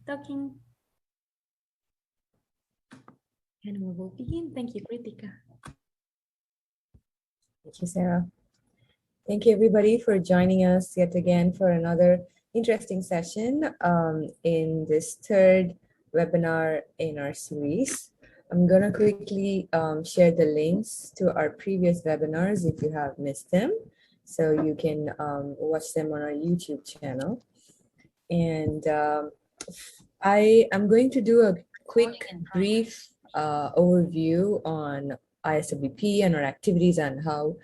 Talking. And we will begin. Thank you, Kritika. Thank you, Sarah. Thank you, everybody, for joining us yet again for another interesting session in this third webinar in our series. I'm going to quickly share the links to our previous webinars if you have missed them, so you can watch them on our YouTube channel. And I am going to do a quick, brief overview on ISWP and our activities and how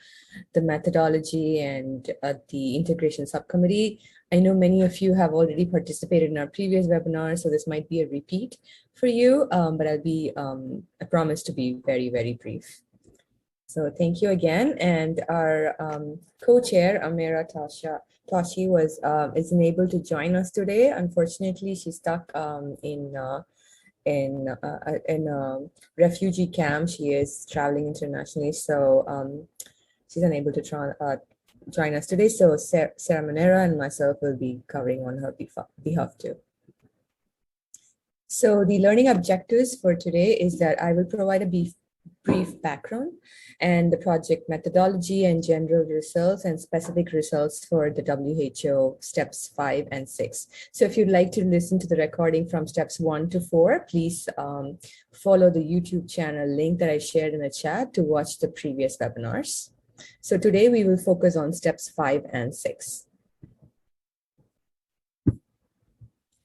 the methodology and the integration subcommittee. I know many of you have already participated in our previous webinar, so this might be a repeat for you, but I promise to be very, very brief. So thank you again. And our co-chair, Amira Tashi, is unable to join us today. Unfortunately, she's stuck in a refugee camp. She is traveling internationally, so she's unable to join us today. So Sarah Monera and myself will be covering on her behalf too. So the learning objectives for today is that I will provide a brief background and the project methodology and general results and specific results for the WHO steps 5 and 6. So if you'd like to listen to the recording from steps 1 to 4, please follow the YouTube channel link that I shared in the chat to watch the previous webinars. So today we will focus on steps 5 and 6.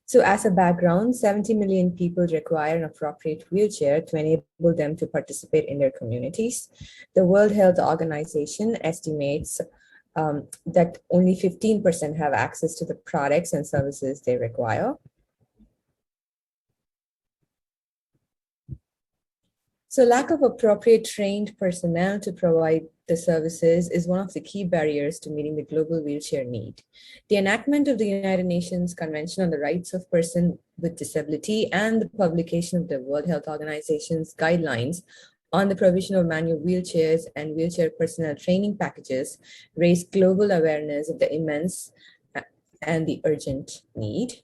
So as a background, 70 million people require an appropriate wheelchair to enable them to participate in their communities. The World Health Organization estimates that only 15% have access to the products and services they require. So lack of appropriate trained personnel to provide the services is one of the key barriers to meeting the global wheelchair need. The enactment of the United Nations Convention on the Rights of Persons with Disability and the publication of the World Health Organization's guidelines on the provision of manual wheelchairs and wheelchair personnel training packages raised global awareness of the immense and the urgent need.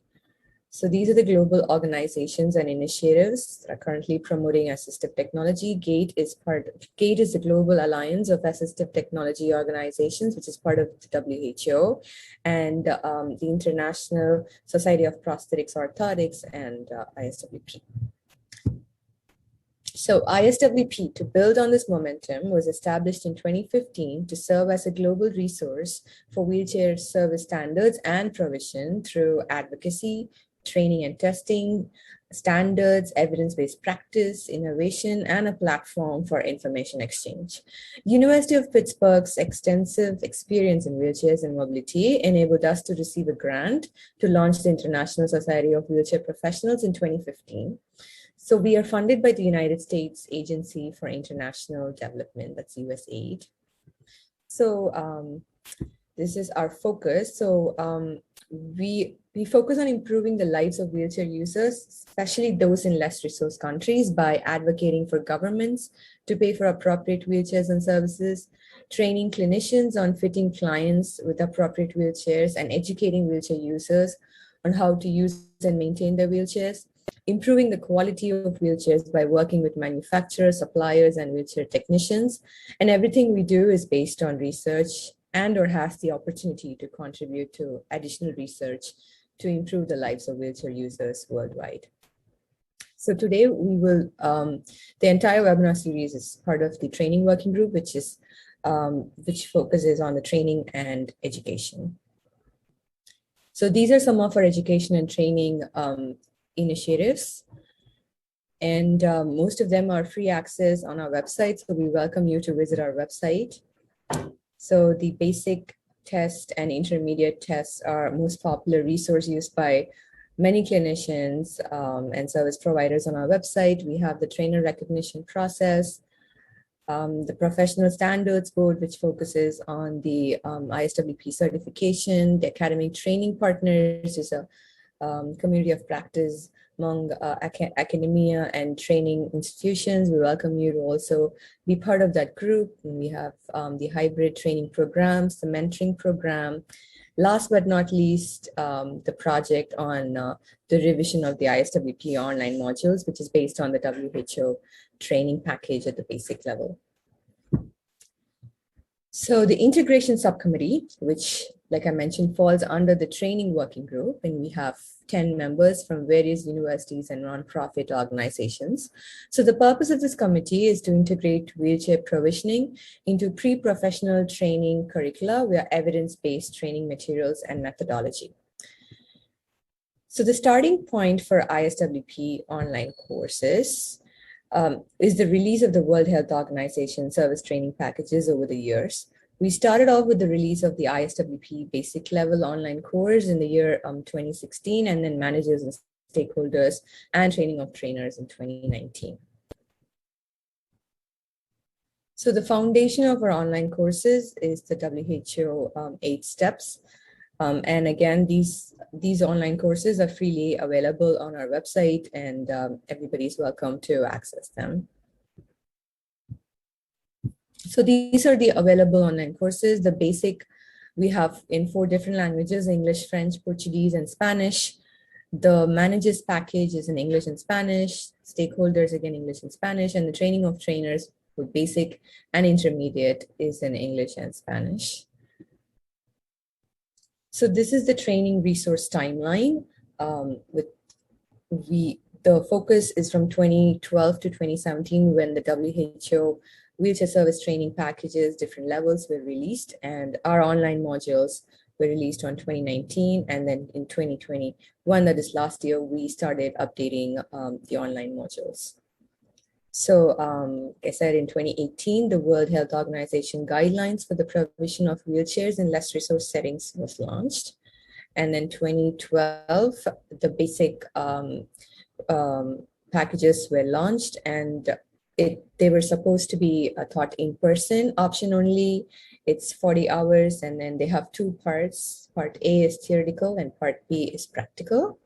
So these are the global organizations and initiatives that are currently promoting assistive technology. GATE is the Global Alliance of Assistive Technology Organizations, which is part of the WHO, and the International Society of Prosthetics Orthotics and ISWP. So ISWP, to build on this momentum, was established in 2015 to serve as a global resource for wheelchair service standards and provision through advocacy, training and testing, standards, evidence-based practice, innovation, and a platform for information exchange. University of Pittsburgh's extensive experience in wheelchairs and mobility enabled us to receive a grant to launch the International Society of Wheelchair Professionals in 2015. So we are funded by the United States Agency for International Development, that's USAID. So this is our focus. So we focus on improving the lives of wheelchair users, especially those in less resource countries, by advocating for governments to pay for appropriate wheelchairs and services, training clinicians on fitting clients with appropriate wheelchairs, and educating wheelchair users on how to use and maintain their wheelchairs, improving the quality of wheelchairs by working with manufacturers, suppliers, and wheelchair technicians. And everything we do is based on research and or has the opportunity to contribute to additional research to improve the lives of wheelchair users worldwide. So today we will, the entire webinar series is part of the training working group, which focuses on the training and education. So these are some of our education and training initiatives. And most of them are free access on our website. So we welcome you to visit our website. So the basic test and intermediate tests are most popular resource used by many clinicians and service providers on our website. We have the trainer recognition process, the professional standards board, which focuses on the ISWP certification. The academic training partners is a community of practice among academia and training institutions. We welcome you to also be part of that group. And we have the hybrid training programs, the mentoring program, Last but not least, the project on the revision of the ISWP online modules, which is based on the WHO training package at the basic level. So the integration subcommittee, which, like I mentioned, falls under the training working group, and we have 10 members from various universities and nonprofit organizations. So the purpose of this committee is to integrate wheelchair provisioning into pre-professional training curricula via evidence-based training materials and methodology. So the starting point for ISWP online courses is the release of the World Health Organization service training packages over the years. We started off with the release of the ISWP basic level online course in the year 2016, and then managers and stakeholders and training of trainers in 2019. So the foundation of our online courses is the WHO 8 steps. And again, these online courses are freely available on our website, and everybody's welcome to access them. So these are the available online courses. The basic we have in 4 different languages: English, French, Portuguese, and Spanish. The managers package is in English and Spanish, stakeholders again English and Spanish, and the training of trainers for basic and intermediate is in English and Spanish. So this is the training resource timeline. The focus is from 2012 to 2017, when the WHO wheelchair service training packages, different levels, were released, and our online modules were released on 2019. And then in 2021, that is last year, we started updating the online modules. So like I said, in 2018, the World Health Organization guidelines for the provision of wheelchairs in less resource settings was launched. And then 2012, the basic packages were launched, and they were supposed to be taught in person, option only. It's 40 hours, and then they have 2 parts. Part A is theoretical and part B is practical.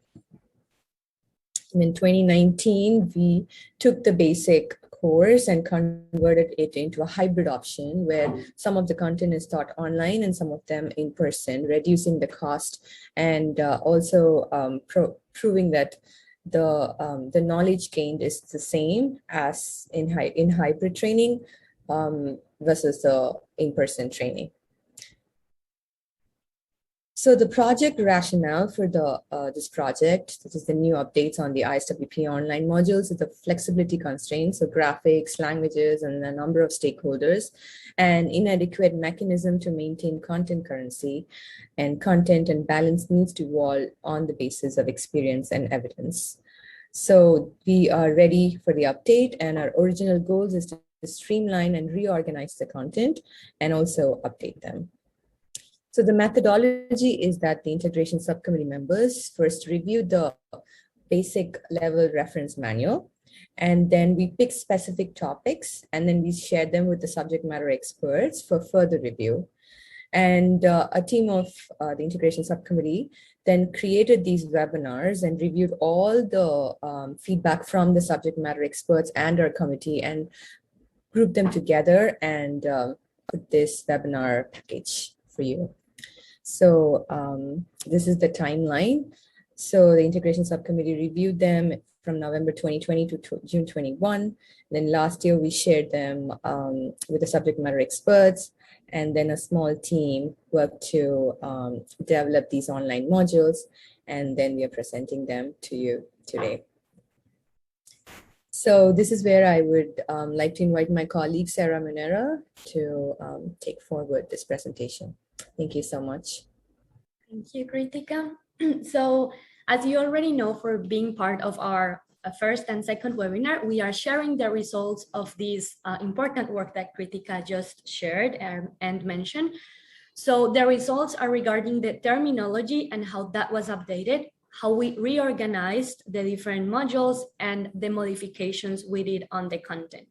And in 2019, we took the basic course and converted it into a hybrid option, where some of the content is taught online and some of them in person, reducing the cost, and also proving that the knowledge gained is the same as in hybrid training versus the in-person training. So the project rationale for this project, this is the new updates on the ISWP online modules, is the flexibility constraints, so graphics, languages, and a number of stakeholders, and inadequate mechanism to maintain content currency, and content and balance needs to evolve on the basis of experience and evidence. So we are ready for the update, and our original goals is to streamline and reorganize the content and also update them. So the methodology is that the integration subcommittee members first review the basic level reference manual, and then we pick specific topics, and then we share them with the subject matter experts for further review. And a team of the integration subcommittee then created these webinars and reviewed all the feedback from the subject matter experts and our committee, and grouped them together and put this webinar package for you. So this is the timeline. So the integration subcommittee reviewed them from November 2020 to June 21. Then last year we shared them with the subject matter experts, and then a small team worked to develop these online modules, and then we are presenting them to you today. So this is where I would like to invite my colleague, Sarah Munera, to take forward this presentation. Thank you so much. Thank you, Kritika. So as you already know, for being part of our first and second webinar, we are sharing the results of this important work that Kritika just shared and mentioned. So the results are regarding the terminology and how that was updated, how we reorganized the different modules, and the modifications we did on the content.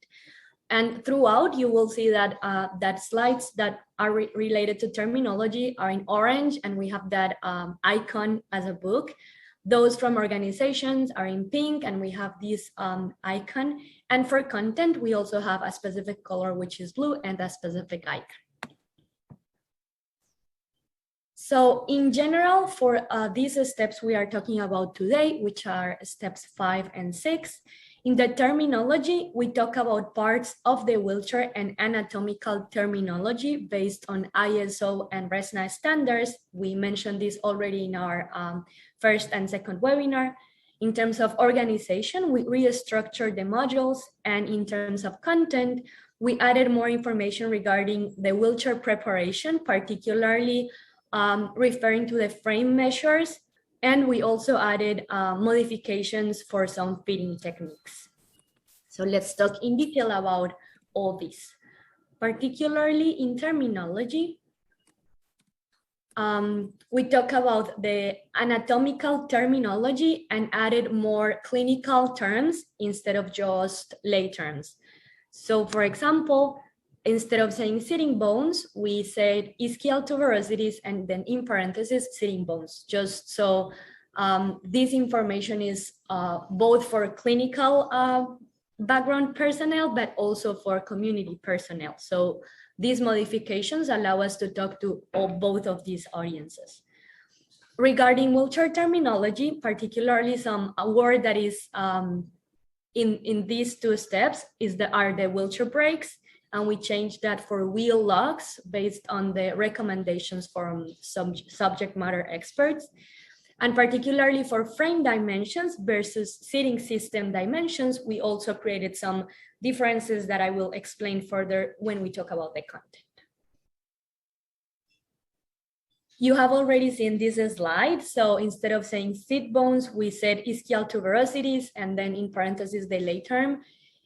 And throughout, you will see that that slides that are related to terminology are in orange, and we have that icon as a book. Those from organizations are in pink, and we have this icon. And for content, we also have a specific color, which is blue, and a specific icon. So in general, for these steps we are talking about today, which are steps 5 and 6, in the terminology, we talk about parts of the wheelchair and anatomical terminology based on ISO and RESNA standards. We mentioned this already in our first and second webinar. In terms of organization, we restructured the modules, and in terms of content, we added more information regarding the wheelchair preparation, particularly referring to the frame measures, and we also added modifications for some fitting techniques. So let's talk in detail about all this. Particularly in terminology, we talk about the anatomical terminology and added more clinical terms instead of just lay terms. So for example, instead of saying sitting bones, we said ischial tuberosities and then in parentheses, sitting bones, just so this information is both for clinical background personnel, but also for community personnel. So these modifications allow us to talk to both of these audiences. Regarding wheelchair terminology, particularly some word that is in these two steps are the wheelchair brakes, and we changed that for wheel locks based on the recommendations from some subject matter experts. And particularly for frame dimensions versus seating system dimensions, we also created some differences that I will explain further when we talk about the content. You have already seen this slide. So instead of saying sit bones, we said ischial tuberosities, and then in parentheses, the lay term.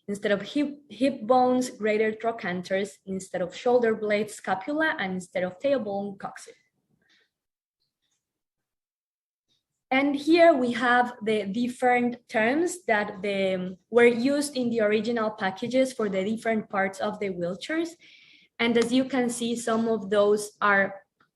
Instead of hip bones, greater trochanters. Instead of shoulder blades, scapula, and instead of tailbone, coccyx. And here we have the different terms that were used in the original packages for the different parts of the wheelchairs. And as you can see, some of those are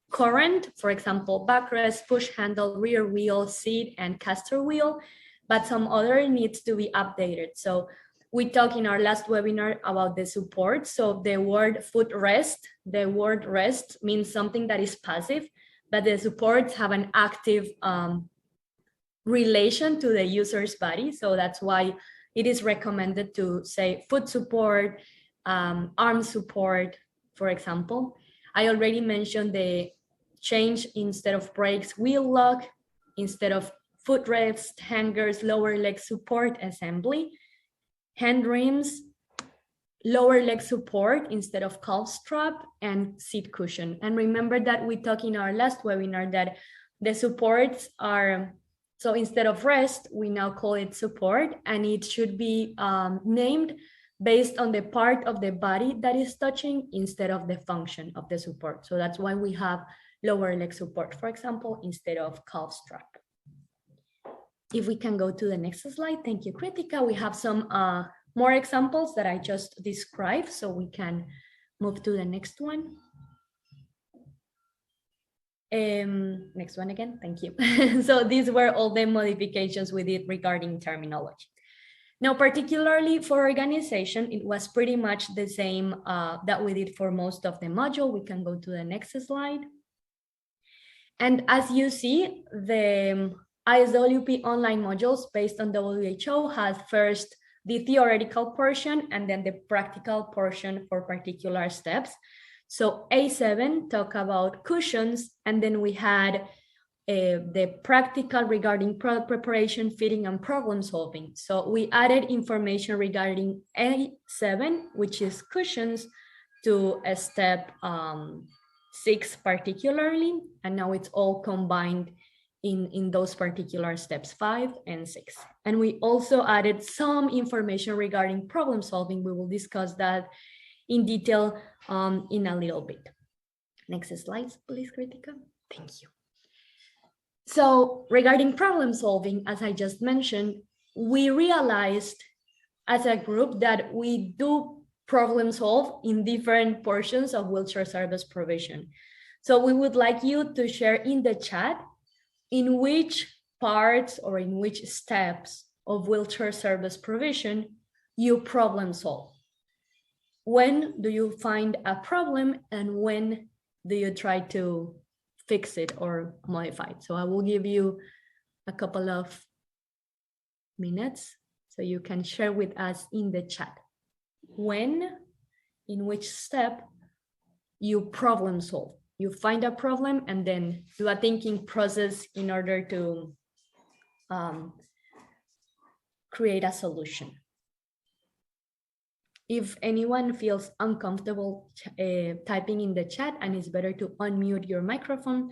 current, for example, backrest, push handle, rear wheel, seat, and caster wheel, but some other needs to be updated. So we talked in our last webinar about the support. So the word footrest, the word rest means something that is passive, but the supports have an active relation to the user's body. So that's why it is recommended to say foot support, arm support, for example. I already mentioned the change instead of brakes, wheel lock, instead of footrest, hangers, lower leg support assembly, hand rims, lower leg support instead of calf strap, and seat cushion. And remember that we talked in our last webinar that the supports are, so instead of rest, we now call it support, and it should be named based on the part of the body that is touching instead of the function of the support. So that's why we have lower leg support, for example, instead of calf strap. If we can go to the next slide, thank you, Kritika. We have some more examples that I just described, so we can move to the next one. Next one again, thank you. So these were all the modifications we did regarding terminology. Now, particularly for organization, it was pretty much the same that we did for most of the module. We can go to the next slide. And as you see, the ISWP online modules based on WHO has first the theoretical portion and then the practical portion for particular steps. So A7 talk about cushions, and then we had the practical regarding product preparation, fitting, and problem solving. So we added information regarding A7, which is cushions, to a step 6 particularly, and now it's all combined in those particular steps 5 and 6. And we also added some information regarding problem solving. We will discuss that in detail in a little bit. Next slide, please, Kritika. Thank you. So regarding problem solving, as I just mentioned, we realized as a group that we do problem solve in different portions of wheelchair service provision. So we would like you to share in the chat in which parts or in which steps of wheelchair service provision you problem solve. When do you find a problem and when do you try to fix it or modify it. So I will give you a couple of minutes so you can share with us in the chat when, in which step you problem solve. You find a problem and then do a thinking process in order to create a solution. If anyone feels uncomfortable typing in the chat and it's better to unmute your microphone,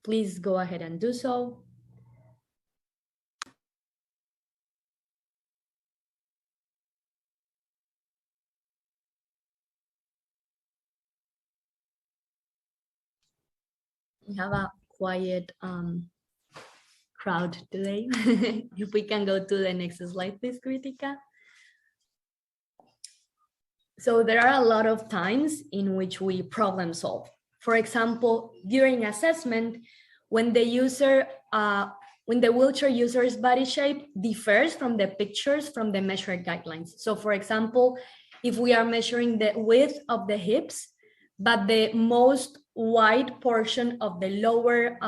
please go ahead and do so. We have a quiet crowd today. If we can go to the next slide, please, Kritika. So there are a lot of times in which we problem solve. For example, during assessment, when the wheelchair user's body shape differs from the pictures from the measured guidelines. So for example, if we are measuring the width of the hips, but the most wide portion of the lower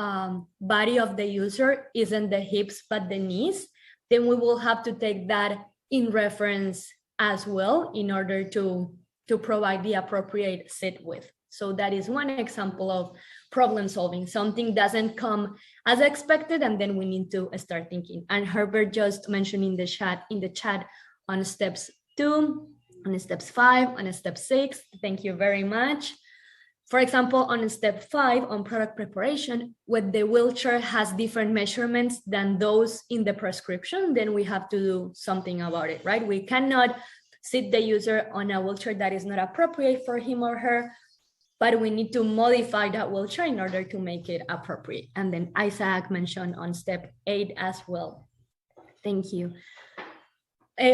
body of the user isn't the hips, but the knees, then we will have to take that in reference as well in order to provide the appropriate sit width. So that is one example of problem solving. Something doesn't come as expected, and then we need to start thinking. And Herbert just mentioned in the chat on steps 2, on steps 5, on step 6. Thank you very much. For example, on step 5 on product preparation, when the wheelchair has different measurements than those in the prescription, then we have to do something about it, right? We cannot sit the user on a wheelchair that is not appropriate for him or her, but we need to modify that wheelchair in order to make it appropriate. And then Isaac mentioned on step 8 as well. Thank you.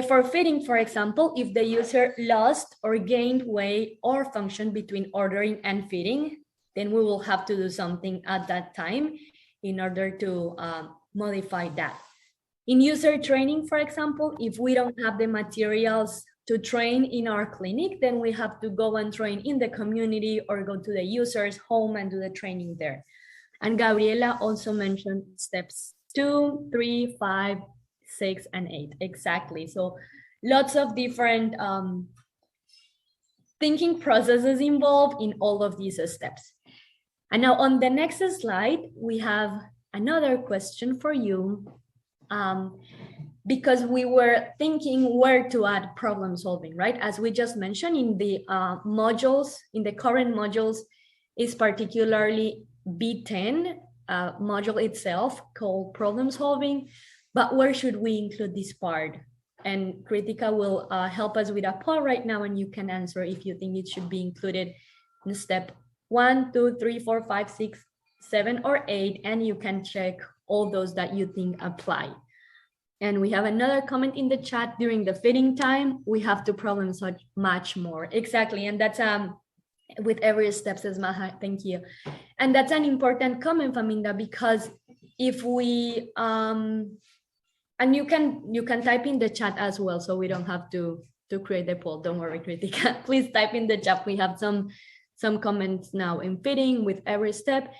For fitting, for example, if the user lost or gained weight or function between ordering and fitting, then we will have to do something at that time in order to modify that. In user training, for example, if we don't have the materials to train in our clinic, then we have to go and train in the community or go to the user's home and do the training there. And Gabriela also mentioned steps 2, 3, 5, 6, and 8. Exactly. So lots of different thinking processes involved in all of these steps. And now on the next slide, we have another question for you. Because we were thinking where to add problem solving, right? As we just mentioned in the modules, in the current modules, is particularly B10 module itself called problem solving, but where should we include this part? And Kritika will help us with a poll right now, and you can answer if you think it should be included in step 1, 2, 3, 4, 5, 6, 7, or 8, and you can check all those that you think apply. And we have another comment in the chat: during the fitting time, we have to problem solve much more. Exactly, and that's with every step, says Maha, thank you. And that's an important comment, Faminda, because if we, and you can type in the chat as well, so we don't have to create the poll. Don't worry, Kritika. Please type in the chat. We have some comments now in fitting with every step.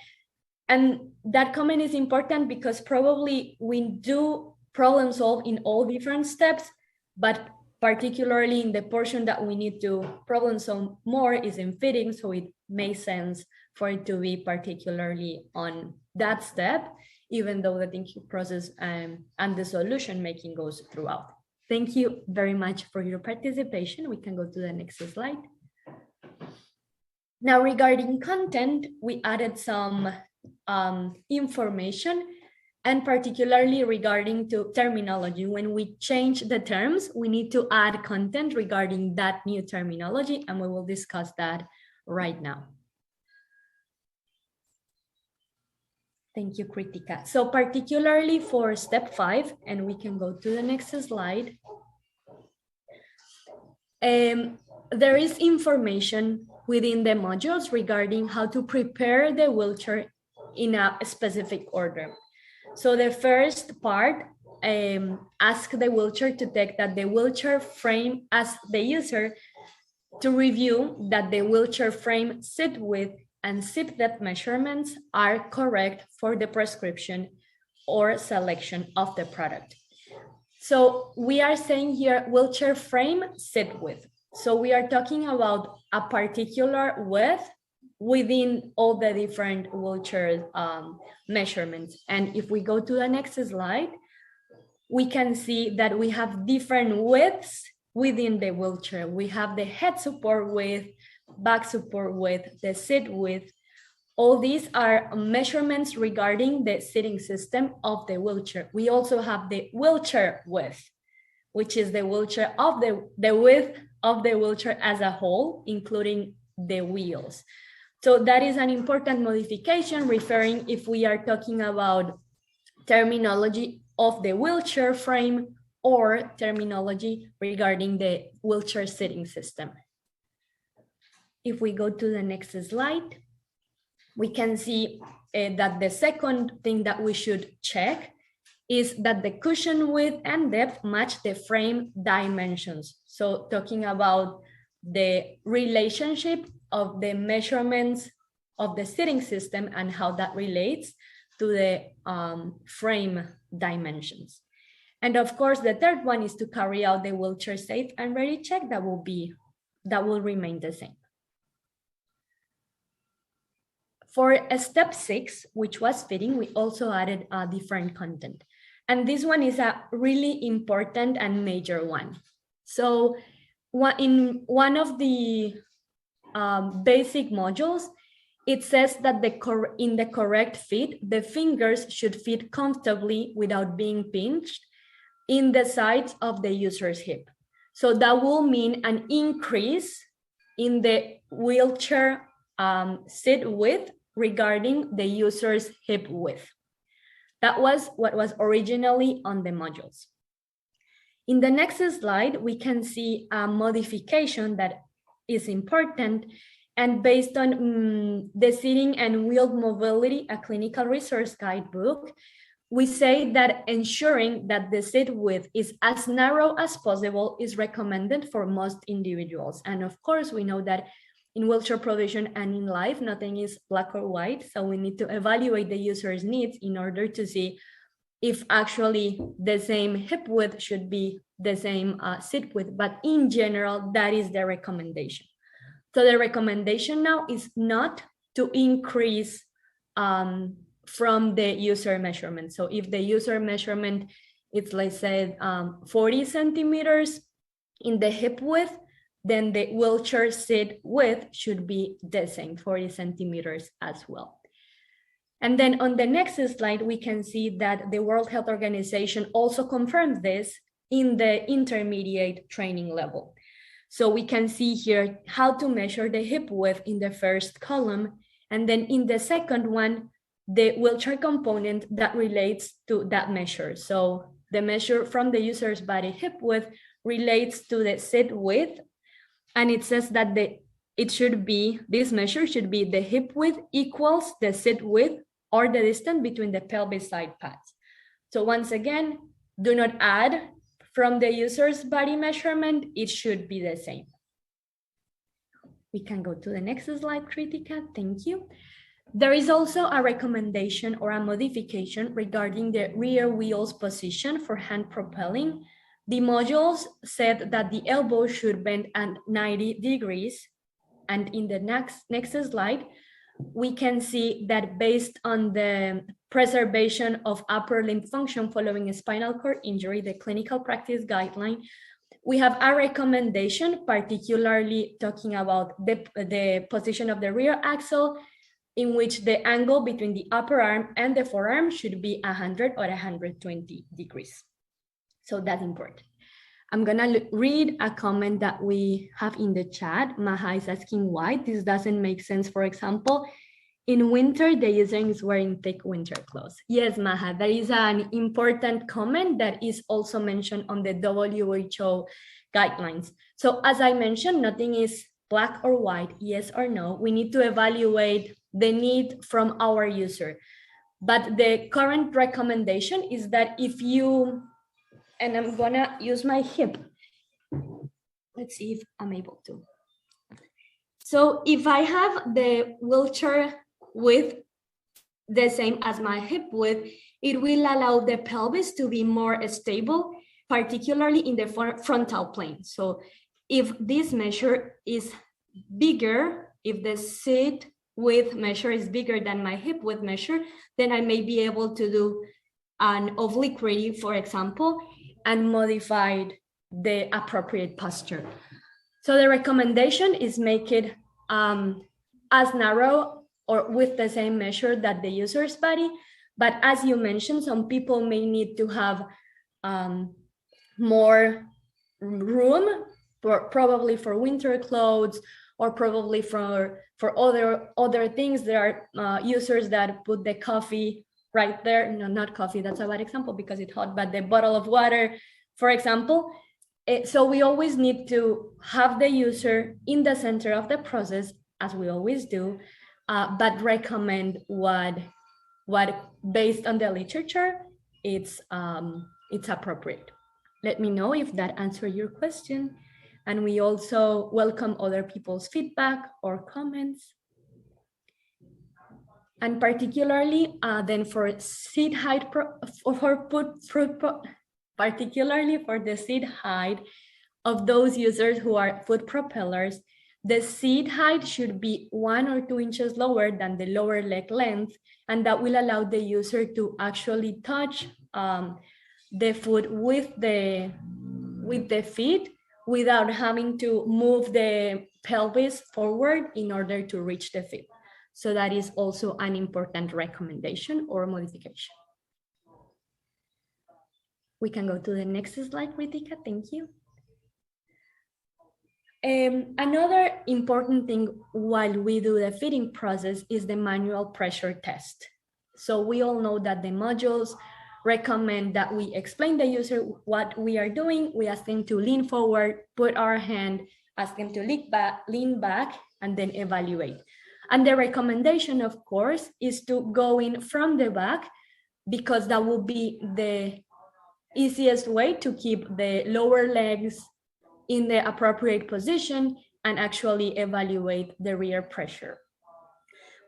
And that comment is important because probably we do problem solve in all different steps, but particularly in the portion that we need to problem solve more is in fitting, so it makes sense for it to be particularly on that step, even though the thinking process and the solution making goes throughout. Thank you very much for your participation. We can go to the next slide. Now, regarding content, we added some information, and particularly regarding to terminology. When we change the terms, we need to add content regarding that new terminology, and we will discuss that right now. Thank you, Kritika. So particularly for step 5, and we can go to the next slide. There is information within the modules regarding how to prepare the wheelchair in a specific order. So the first part asks the wheelchair to take that the wheelchair frame as the user to review that the wheelchair frame sit width and seat depth measurements are correct for the prescription or selection of the product. So we are saying here wheelchair frame seat width. So we are talking about a particular width within all the different wheelchair measurements. And if we go to the next slide, we can see that we have different widths within the wheelchair. We have the head support width, back support width, the seat width. All these are measurements regarding the seating system of the wheelchair. We also have the wheelchair width, which is the wheelchair of the width of the wheelchair as a whole, including the wheels. So that is an important modification, referring if we are talking about terminology of the wheelchair frame or terminology regarding the wheelchair seating system. If we go to the next slide, we can see that the second thing that we should check is that the cushion width and depth match the frame dimensions. So talking about the relationship of the measurements of the seating system and how that relates to the frame dimensions. And of course, the third one is to carry out the wheelchair safe and ready check that will remain the same. For step 6, which was fitting, we also added different content. And this one is a really important and major one. So in one of the basic modules, it says that in the correct fit, the fingers should fit comfortably without being pinched in the sides of the user's hip. So that will mean an increase in the wheelchair seat width regarding the user's hip width. That was what was originally on the modules. In the next slide, we can see a modification that is important, and based on the Seating and Wheeled Mobility, a clinical resource guidebook, we say that ensuring that the seat width is as narrow as possible is recommended for most individuals. And of course, we know that in wheelchair provision and in life, nothing is black or white. So we need to evaluate the user's needs in order to see if actually the same hip width should be the same seat width. But in general, that is the recommendation. So the recommendation now is not to increase from the user measurement. So if the user measurement is, let's say, 40 centimeters in the hip width, then the wheelchair seat width should be the same, 40 centimeters as well. And then on the next slide, we can see that the World Health Organization also confirms this in the intermediate training level. So we can see here how to measure the hip width in the first column. And then in the second one, the wheelchair component that relates to that measure. So the measure from the user's body hip width relates to the seat width. And it says that this measure should be the hip width equals the seat width or the distance between the pelvis side pads. So once again, do not add from the user's body measurement, it should be the same. We can go to the next slide, Kritika, thank you. There is also a recommendation or a modification regarding the rear wheels position for hand propelling. The modules said that the elbow should bend at 90 degrees. And in the next slide, we can see that based on the preservation of upper limb function following a spinal cord injury, the clinical practice guideline, we have a recommendation, particularly talking about the position of the rear axle, in which the angle between the upper arm and the forearm should be 100 or 120 degrees. So that's important. I'm gonna read a comment that we have in the chat. Maha is asking why this doesn't make sense. For example, in winter, the user is wearing thick winter clothes. Yes, Maha, that is an important comment that is also mentioned on the WHO guidelines. So as I mentioned, nothing is black or white, yes or no. We need to evaluate the need from our user. But the current recommendation is that if you, and I'm gonna use my hip. Let's see if I'm able to. So if I have the wheelchair width the same as my hip width, it will allow the pelvis to be more stable, particularly in the frontal plane. So if this measure is bigger, if the seat width measure is bigger than my hip width measure, then I may be able to do an obliquity, for example, and modify the appropriate posture. So the recommendation is make it as narrow or with the same measure that the user's body. But as you mentioned, some people may need to have more room, probably for winter clothes, or probably for other things. There are users that put the coffee right there. No, not coffee, that's a bad example because it's hot, but the bottle of water, for example. So we always need to have the user in the center of the process, as we always do, but recommend what based on the literature, it's appropriate. Let me know if that answered your question. And we also welcome other people's feedback or comments. And particularly then for seat height, particularly for the seat height of those users who are foot propellers, the seat height should be 1 or 2 inches lower than the lower leg length, and that will allow the user to actually touch the foot with the feet without having to move the pelvis forward in order to reach the feet. So that is also an important recommendation or modification. We can go to the next slide, Ritika. Thank you. Another important thing while we do the fitting process is the manual pressure test. So we all know that the modules recommend that we explain the user what we are doing. We ask them to lean forward, put our hand, ask them to lean back, and then evaluate. And the recommendation, of course, is to go in from the back, because that will be the easiest way to keep the lower legs in the appropriate position and actually evaluate the rear pressure.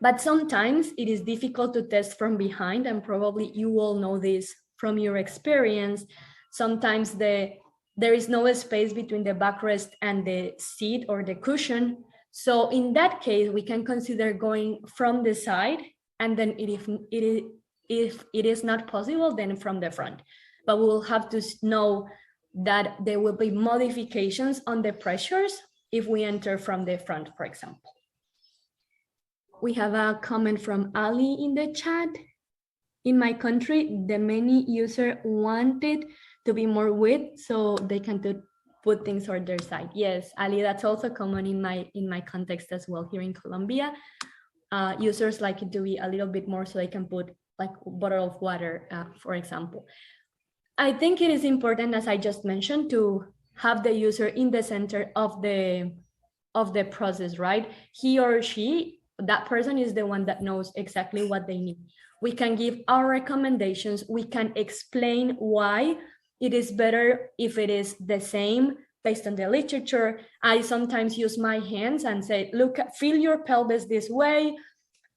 But sometimes it is difficult to test from behind, and probably you all know this from your experience. Sometimes there is no space between the backrest and the seat or the cushion. So in that case, we can consider going from the side, and then if it is not possible, then from the front. But we will have to know that there will be modifications on the pressures if we enter from the front, for example. We have a comment from Ali in the chat. In my country, the many users wanted to be more width so they can put things on their side. Yes, Ali, that's also common in my context as well here in Colombia. Users like it to be a little bit more so they can put like a bottle of water, for example. I think it is important, as I just mentioned, to have the user in the center of the process, right? He or she, that person is the one that knows exactly what they need. We can give our recommendations. We can explain why it is better if it is the same based on the literature. I sometimes use my hands and say, look, feel your pelvis this way,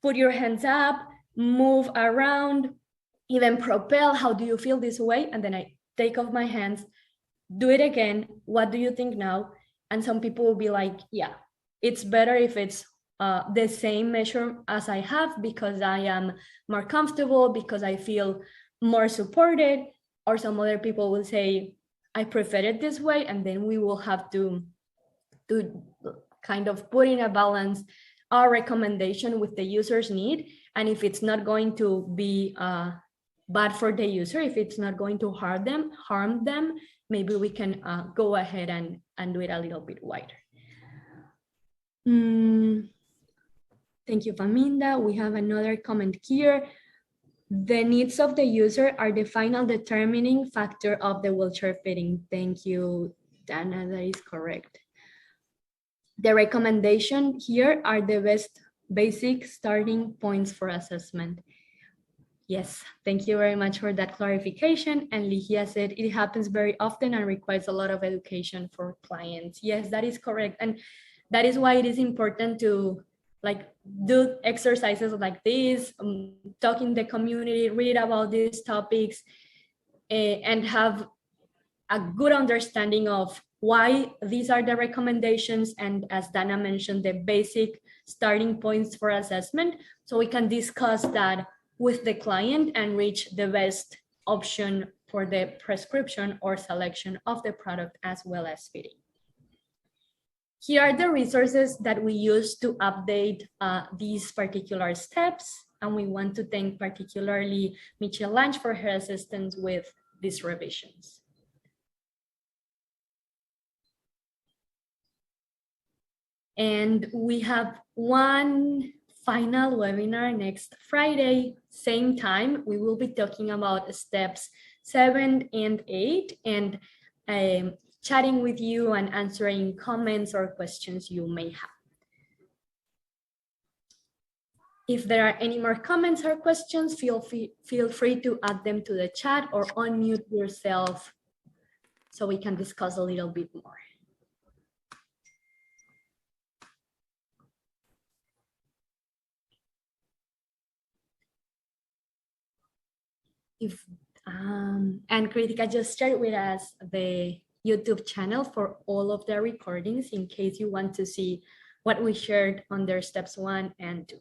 put your hands up, move around, even propel. How do you feel this way? And then I take off my hands, do it again. What do you think now? And some people will be like, yeah, it's better if it's the same measure as I have, because I am more comfortable, because I feel more supported. Or some other people will say, I prefer it this way. And then we will have to kind of put in a balance our recommendation with the user's need. And if it's not going to be bad for the user, if it's not going to harm them, maybe we can go ahead and do it a little bit wider. Thank you, Faminda. We have another comment here. The needs of the user are the final determining factor of the wheelchair fitting. Thank you, Dana, that is correct. The recommendation here are the best basic starting points for assessment. Yes, thank you very much for that clarification. And Ligia said it happens very often and requires a lot of education for clients. Yes, that is correct. And That is why it is important to like do exercises like this, talk in the community, read about these topics, and have a good understanding of why these are the recommendations, and as Dana mentioned, the basic starting points for assessment, so we can discuss that with the client and reach the best option for the prescription or selection of the product as well as fitting. Here are the resources that we use to update these particular steps, and we want to thank particularly Michelle Lange for her assistance with these revisions. And we have one final webinar next Friday, same time. We will be talking about steps 7 and 8 and chatting with you and answering comments or questions you may have. If there are any more comments or questions, feel free to add them to the chat or unmute yourself so we can discuss a little bit more. And Kritika just shared with us the YouTube channel for all of the recordings in case you want to see what we shared under steps 1 and 2.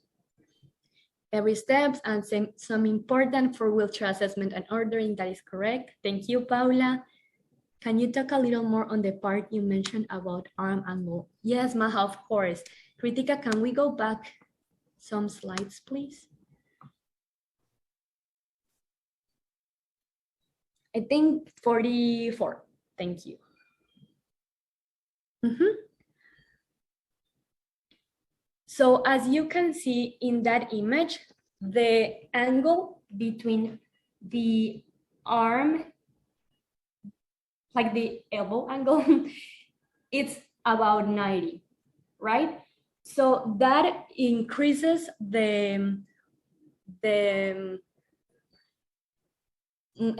Every steps and some important for wheelchair assessment and ordering, that is correct. Thank you, Paula. Can you talk a little more on the part you mentioned about arm angle? Yes, Maha, of course. Kritika, can we go back some slides, please? I think 44. Thank you. So as you can see in that image, the angle between the arm, like the elbow angle, it's about 90, right? So that increases the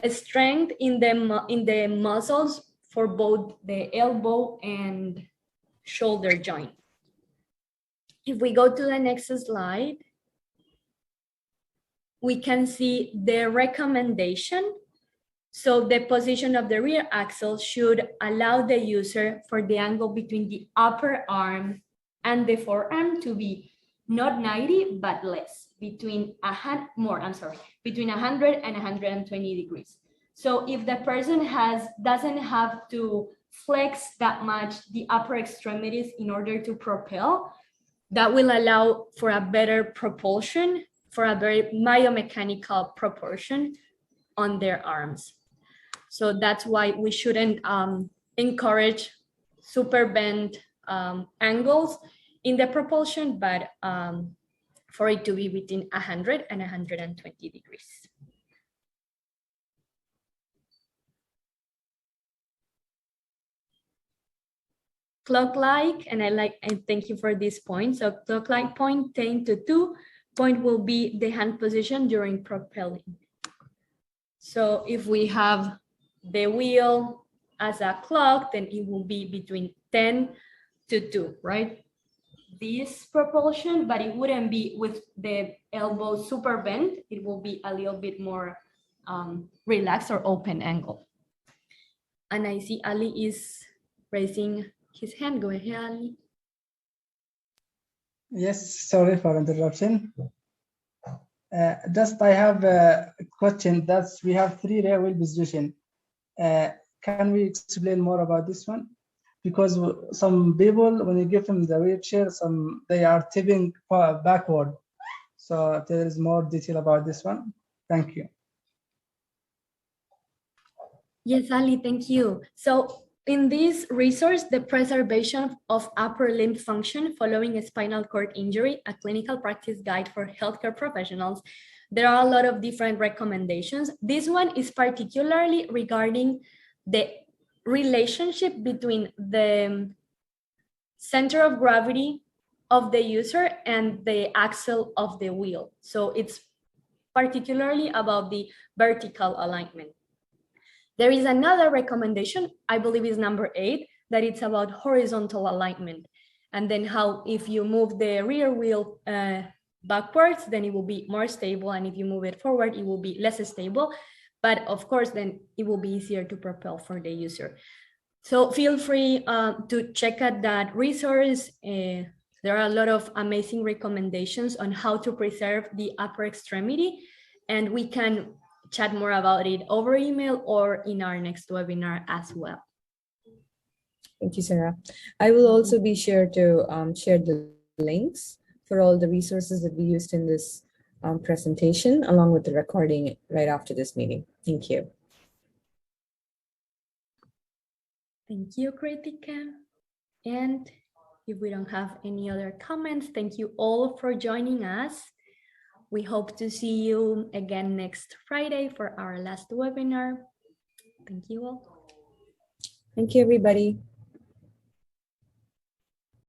strength in the muscles for both the elbow and shoulder joint. If we go to the next slide, we can see the recommendation. So the position of the rear axle should allow the user for the angle between the upper arm and the forearm to be not 90, but less, between 100 and 120 degrees. So if the person doesn't have to flex that much the upper extremities in order to propel, that will allow for a better propulsion, for a very biomechanical proportion on their arms. So that's why we shouldn't encourage super bent angles in the propulsion, but for it to be between 100 and 120 degrees. Clock-like, and thank you for this point. So clock-like point 10 to 2, point will be the hand position during propelling. So if we have the wheel as a clock, then it will be between 10 to 2, right? This propulsion, but it wouldn't be with the elbow super bent. It will be a little bit more relaxed or open angle. And I see Ali is raising his hand. Go ahead, Ali. Yes, sorry for interruption. Just I have a question. That's we have 3 rear wheel position. Can we explain more about this one? Because some people, when you give them the wheelchair, they are tipping backward. So if there is more detail about this one. Thank you. Yes, Ali, thank you. So in this resource, the preservation of upper limb function following a spinal cord injury, a clinical practice guide for healthcare professionals, there are a lot of different recommendations. This one is particularly regarding the relationship between the center of gravity of the user and the axle of the wheel. So it's particularly about the vertical alignment. There is another recommendation, I believe is number 8, that it's about horizontal alignment. and then how if you move the rear wheel backwards, then it will be more stable, and if you move it forward, it will be less stable. But of course, then it will be easier to propel for the user. So feel free to check out that resource. There are a lot of amazing recommendations on how to preserve the upper extremity, and we can chat more about it over email or in our next webinar as well. Thank you, Sarah. I will also be sure to share the links for all the resources that we used in this presentation, along with the recording right after this meeting. Thank you. Thank you, Kritika. And if we don't have any other comments, thank you all for joining us. We hope to see you again next Friday for our last webinar. Thank you all. Thank you, everybody.